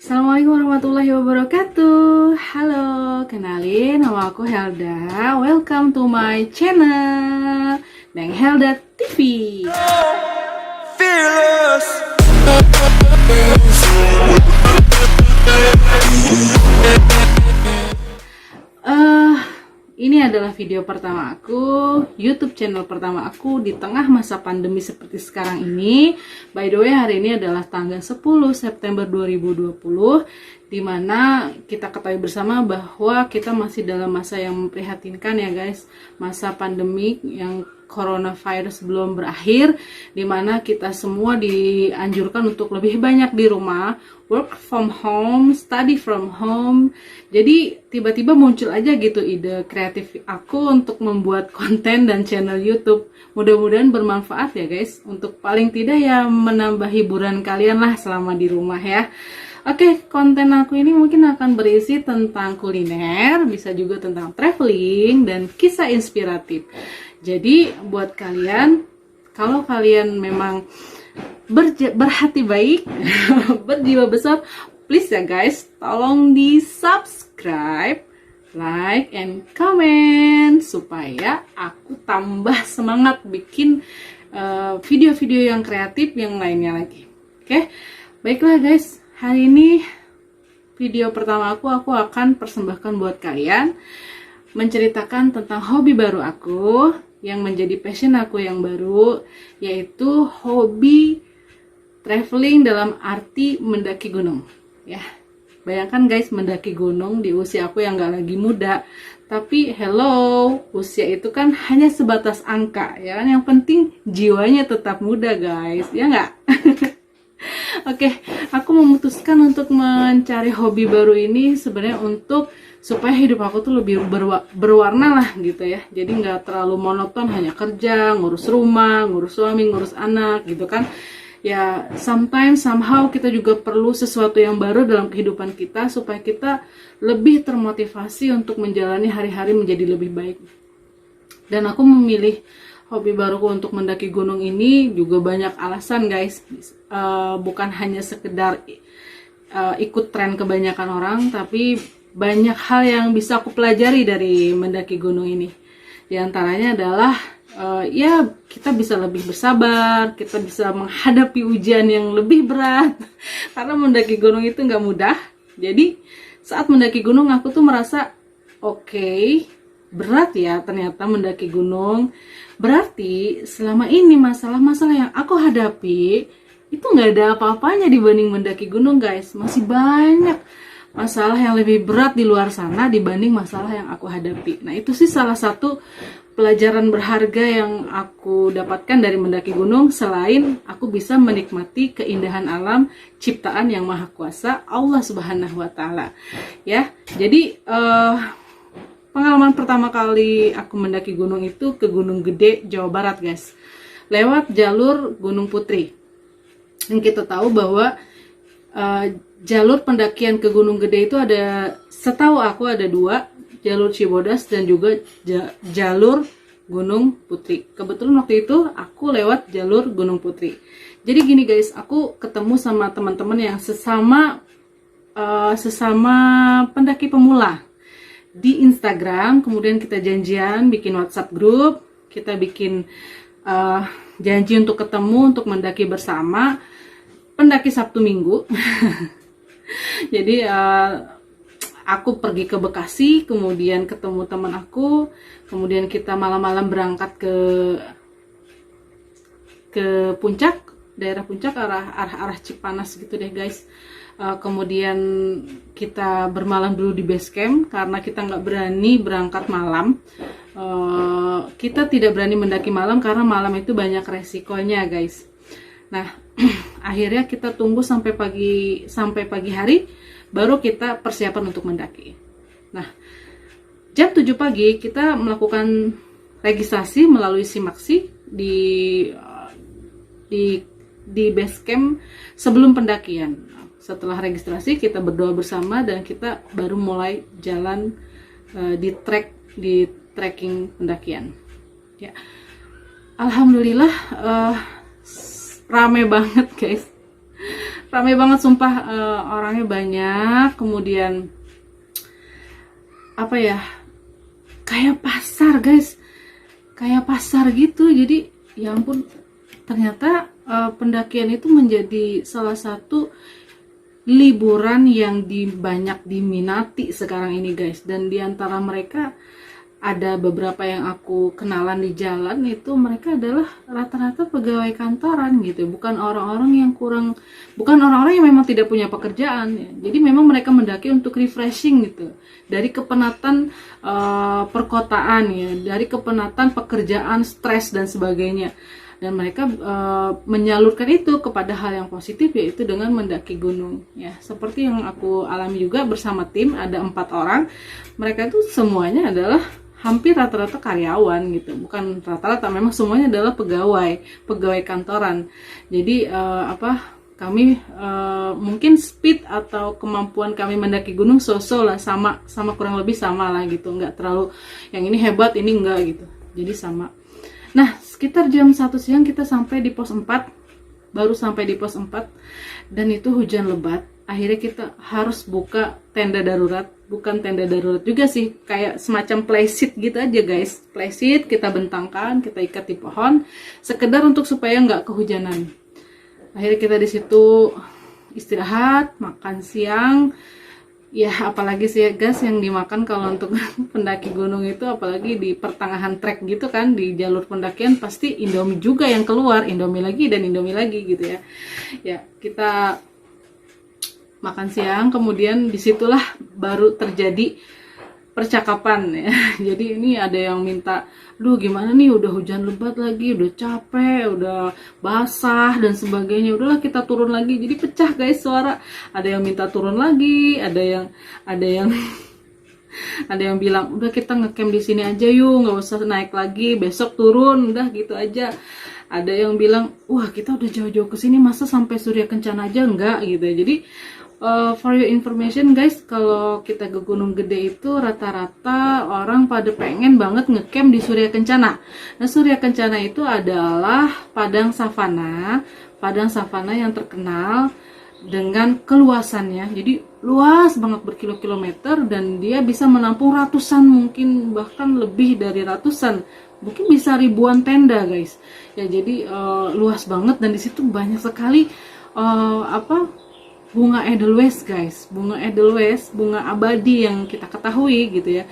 Assalamualaikum warahmatullahi wabarakatuh. Halo, kenalin nama aku Helda. Welcome to my channel Neng Helda TV. Fearless. Ini adalah video pertama aku, YouTube channel pertama aku di tengah masa pandemi seperti sekarang ini. By the way, hari ini adalah tanggal 10 September 2020, dimana kita ketahui bersama bahwa kita masih dalam masa yang memprihatinkan ya guys. Masa pandemi yang coronavirus belum berakhir, dimana kita semua dianjurkan untuk lebih banyak di rumah, work from home, study from home. Jadi tiba-tiba muncul aja gitu ide kreatif aku untuk membuat konten dan channel YouTube. Mudah-mudahan bermanfaat ya guys, untuk paling tidak ya menambah hiburan kalian lah selama di rumah ya. Oke, konten aku ini mungkin akan berisi tentang kuliner, bisa juga tentang traveling dan kisah inspiratif. Jadi buat kalian, kalau kalian memang berhati baik, berjiwa besar, please ya guys, tolong di subscribe, like, and comment supaya aku tambah semangat bikin video-video yang kreatif yang lainnya lagi. Oke, baiklah guys, hari ini video pertama aku akan persembahkan buat kalian, menceritakan tentang hobi baru aku yang menjadi passion aku yang baru, yaitu hobi traveling dalam arti mendaki gunung ya. Bayangkan guys, mendaki gunung di usia aku yang gak lagi muda. Tapi hello, usia itu kan hanya sebatas angka ya kan, yang penting jiwanya tetap muda guys, ya nggak? Oke, aku memutuskan untuk mencari hobi baru ini sebenarnya untuk supaya hidup aku tuh lebih berwarna lah gitu ya. Jadi nggak terlalu monoton, hanya kerja, ngurus rumah, ngurus suami, ngurus anak gitu kan. Ya, sometimes somehow kita juga perlu sesuatu yang baru dalam kehidupan kita supaya kita lebih termotivasi untuk menjalani hari-hari menjadi lebih baik. Dan aku memilih hobi baruku untuk mendaki gunung ini juga banyak alasan guys. Bukan hanya sekedar ikut tren kebanyakan orang, tapi banyak hal yang bisa aku pelajari dari mendaki gunung ini. Di antaranya adalah ya kita bisa lebih bersabar, kita bisa menghadapi ujian yang lebih berat karena mendaki gunung itu nggak mudah. Jadi saat mendaki gunung aku tuh merasa oke, berat ya ternyata mendaki gunung. Berarti selama ini masalah-masalah yang aku hadapi itu nggak ada apa-apanya dibanding mendaki gunung guys. Masih banyak masalah yang lebih berat di luar sana dibanding masalah yang aku hadapi. Nah, itu sih salah satu pelajaran berharga yang aku dapatkan dari mendaki gunung, selain aku bisa menikmati keindahan alam ciptaan yang maha kuasa Allah Subhanahu wa taala. Ya. Jadi pengalaman pertama kali aku mendaki gunung itu ke Gunung Gede, Jawa Barat guys. Lewat jalur Gunung Putri. Dan kita tahu bahwa jalur pendakian ke Gunung Gede itu ada, setahu aku ada dua, jalur Cibodas dan juga jalur Gunung Putri. Kebetulan waktu itu aku lewat jalur Gunung Putri. Jadi gini guys, aku ketemu sama teman-teman yang sesama pendaki pemula di Instagram. Kemudian kita janjian bikin WhatsApp group, kita bikin janji untuk ketemu untuk mendaki bersama, pendaki Sabtu Minggu. Jadi aku pergi ke Bekasi, kemudian ketemu teman aku, kemudian kita malam-malam berangkat ke puncak, daerah puncak, arah Cipanas gitu deh guys. Kemudian kita bermalam dulu di base camp karena kita nggak berani berangkat malam. Kita tidak berani mendaki malam karena malam itu banyak resikonya guys. Nah, akhirnya kita tunggu sampai pagi hari baru kita persiapan untuk mendaki. Nah, jam 7 pagi kita melakukan registrasi melalui Simaksi di base camp sebelum pendakian. Setelah registrasi kita berdoa bersama dan kita baru mulai jalan di trekking pendakian. Ya, alhamdulillah rame banget guys. Ramai banget sumpah, orangnya banyak. Kemudian apa ya, kayak pasar guys, kayak pasar gitu. Jadi ya ampun, ternyata pendakian itu menjadi salah satu liburan yang banyak diminati sekarang ini guys. Dan diantara mereka ada beberapa yang aku kenalan di jalan, itu mereka adalah rata-rata pegawai kantoran gitu, bukan orang-orang yang memang tidak punya pekerjaan ya. Jadi memang mereka mendaki untuk refreshing gitu, dari kepenatan perkotaan ya, dari kepenatan pekerjaan, stres dan sebagainya. Dan mereka menyalurkan itu kepada hal yang positif, yaitu dengan mendaki gunung ya. Seperti yang aku alami juga bersama tim, ada 4 orang. Mereka itu semuanya adalah hampir rata-rata karyawan gitu, bukan rata-rata, memang semuanya adalah pegawai kantoran. Jadi kami mungkin speed atau kemampuan kami mendaki gunung so-so lah, sama kurang lebih sama lah gitu, nggak terlalu yang ini hebat ini enggak gitu, jadi sama. Nah, sekitar jam 1 siang kita sampai di pos 4, baru sampai di pos 4, dan itu hujan lebat. Akhirnya kita harus buka tenda darurat, bukan tenda darurat juga sih, kayak semacam playseat gitu aja guys. Playseat kita bentangkan, kita ikat di pohon, sekedar untuk supaya nggak kehujanan. Akhirnya kita di situ istirahat, makan siang. Ya apalagi sih guys yang dimakan kalau untuk pendaki gunung itu, apalagi di pertengahan trek gitu kan, di jalur pendakian pasti Indomie juga yang keluar, Indomie lagi dan Indomie lagi gitu ya. Ya kita makan siang, kemudian disitulah baru terjadi percakapan ya. Jadi ini ada yang minta, "Duh gimana nih, udah hujan lebat lagi, udah capek, udah basah dan sebagainya, udahlah kita turun lagi." Jadi pecah guys suara. Ada yang minta turun lagi, ada yang ada yang bilang, "Udah kita ngecamp di sini aja yuk, nggak usah naik lagi, besok turun, udah gitu aja." Ada yang bilang, "Wah kita udah jauh-jauh ke sini, masa sampai Surya Kencana aja enggak?" gitu ya. Jadi for your information guys, kalau kita ke Gunung Gede itu rata-rata orang pada pengen banget ngecamp di Surya Kencana. Nah, Surya Kencana itu adalah padang savana yang terkenal dengan keluasannya. Jadi luas banget, berkilo-kilometer, dan dia bisa menampung ratusan, mungkin bahkan lebih dari ratusan, mungkin bisa ribuan tenda guys. Ya jadi luas banget, dan di situ banyak sekali bunga edelweiss guys, bunga edelweiss, bunga abadi yang kita ketahui gitu ya.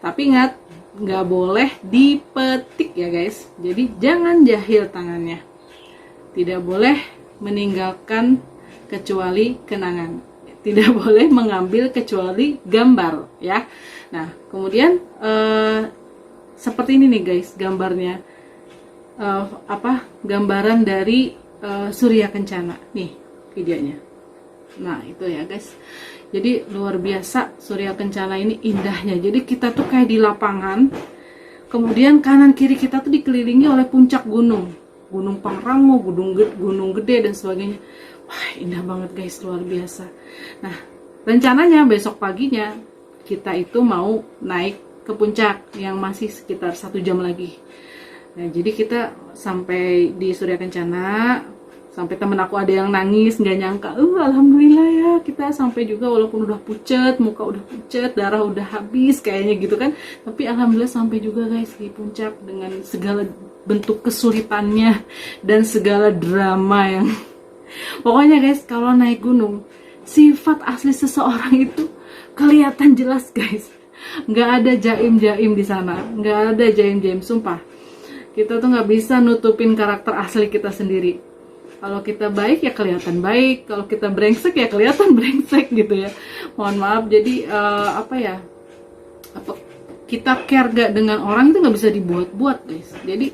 Tapi ingat, nggak boleh dipetik ya guys. Jadi jangan jahil tangannya, tidak boleh meninggalkan kecuali kenangan, tidak boleh mengambil kecuali gambar ya. Nah kemudian seperti ini nih guys gambarnya, gambaran dari Surya Kencana nih videonya. Nah itu ya guys, jadi luar biasa Surya Kencana ini indahnya. Jadi kita tuh kayak di lapangan, kemudian kanan kiri kita tuh dikelilingi oleh puncak gunung, Gunung Pangrango, Gunung Gede dan sebagainya. Wah indah banget guys, luar biasa. Nah rencananya besok paginya kita itu mau naik ke puncak yang masih sekitar 1 jam lagi. Nah jadi kita sampai di Surya Kencana, sampai temen aku ada yang nangis, nggak nyangka, alhamdulillah ya kita sampai juga, walaupun udah pucet, muka udah pucet, darah udah habis kayaknya gitu kan, tapi alhamdulillah sampai juga guys di puncak dengan segala bentuk kesulitannya dan segala drama yang pokoknya guys, kalau naik gunung sifat asli seseorang itu kelihatan jelas guys, nggak ada jaim-jaim di sana, nggak ada jaim-jaim, sumpah kita tuh nggak bisa nutupin karakter asli kita sendiri. Kalau kita baik ya kelihatan baik, kalau kita brengsek ya kelihatan brengsek gitu ya. Mohon maaf, jadi kita care gak dengan orang itu nggak bisa dibuat-buat guys. Jadi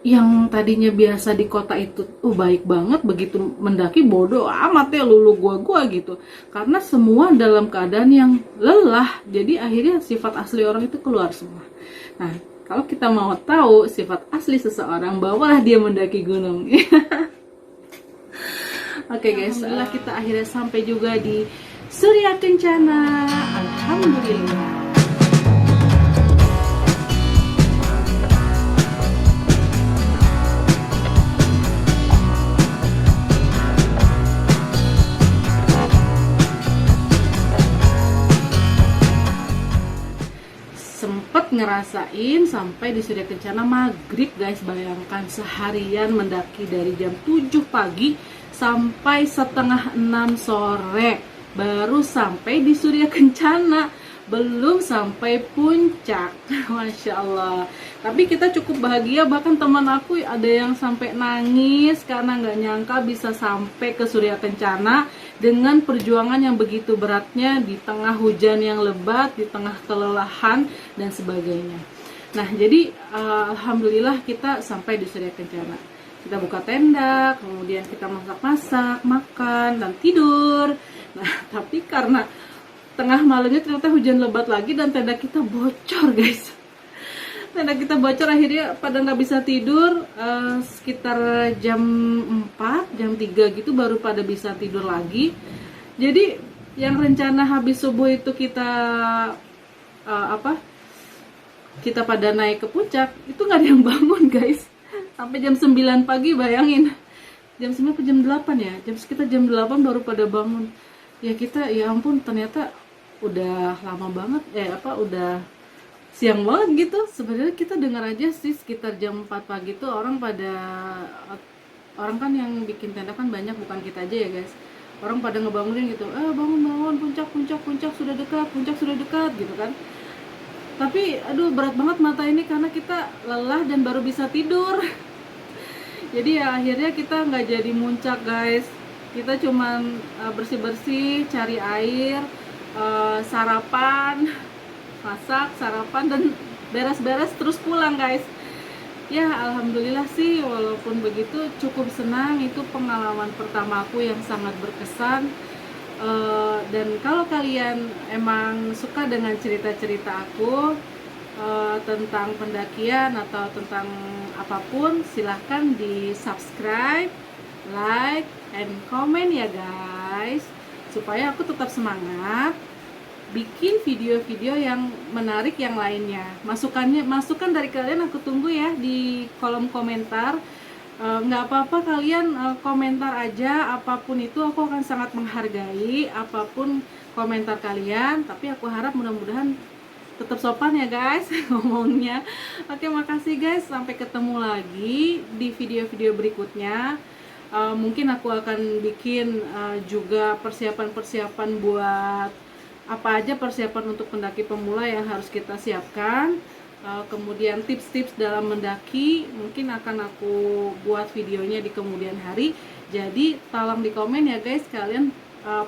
yang tadinya biasa di kota itu baik banget, begitu mendaki bodoh amat ya lulu gua gitu. Karena semua dalam keadaan yang lelah, jadi akhirnya sifat asli orang itu keluar semua. Nah kalau kita mau tahu sifat asli seseorang, bawalah dia mendaki gunung. Oke guys, alhamdulillah kita akhirnya sampai juga di Surya Kencana. Alhamdulillah. ngerasain sampai di Surya Kencana maghrib guys. Bayangkan seharian mendaki dari jam 7 pagi sampai setengah 6 sore baru sampai di Surya Kencana, belum sampai puncak. Masya Allah. Tapi kita cukup bahagia, bahkan teman aku ada yang sampai nangis karena nggak nyangka bisa sampai ke Surya Kencana dengan perjuangan yang begitu beratnya di tengah hujan yang lebat, di tengah kelelahan dan sebagainya. Nah, jadi alhamdulillah kita sampai di Surya Kencana. Kita buka tenda, kemudian kita masak-masak, makan dan tidur. Nah, tapi karena tengah malamnya ternyata hujan lebat lagi dan tenda kita bocor guys. Tenda kita bocor, akhirnya pada nggak bisa tidur. Sekitar jam 4, jam 3 gitu baru pada bisa tidur lagi. Jadi yang rencana habis subuh itu kita kita pada naik ke puncak, itu nggak ada yang bangun guys. Sampai jam 9 pagi, bayangin. Jam 9 atau jam 8 ya? Sekitar jam 8 baru pada bangun. Ya kita, ya ampun, ternyata udah lama banget, udah siang banget gitu. Sebenarnya kita dengar aja sih sekitar jam 4 pagi tuh orang kan yang bikin tenda kan banyak, bukan kita aja ya guys. Orang pada ngebangunin gitu, bangun, puncak sudah dekat gitu kan. Tapi aduh, berat banget mata ini karena kita lelah dan baru bisa tidur. Jadi ya akhirnya kita nggak jadi muncak guys. Kita cuman bersih-bersih, cari air, sarapan, masak, sarapan, dan beres-beres terus pulang guys. Ya alhamdulillah sih, walaupun begitu cukup senang. Itu pengalaman pertama aku yang sangat berkesan. Dan kalau kalian emang suka dengan cerita-cerita aku tentang pendakian atau tentang apapun, silahkan di subscribe, like, and comment ya guys, supaya aku tetap semangat bikin video-video yang menarik yang lainnya. Masukan dari kalian aku tunggu ya di kolom komentar. Nggak apa-apa kalian komentar aja, apapun itu aku akan sangat menghargai apapun komentar kalian. Tapi aku harap mudah-mudahan tetap sopan ya guys ngomongnya. Oke, makasih guys, sampai ketemu lagi di video-video berikutnya. Mungkin aku akan bikin juga persiapan-persiapan buat apa aja persiapan untuk pendaki pemula yang harus kita siapkan. Kemudian tips-tips dalam mendaki mungkin akan aku buat videonya di kemudian hari. Jadi tolong di komen ya guys, kalian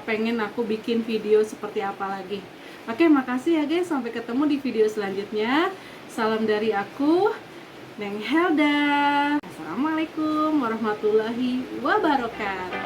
pengen aku bikin video seperti apa lagi. Oke, makasih ya guys, sampai ketemu di video selanjutnya. Salam dari aku, Neng Helda. Assalamualaikum warahmatullahi wabarakatuh.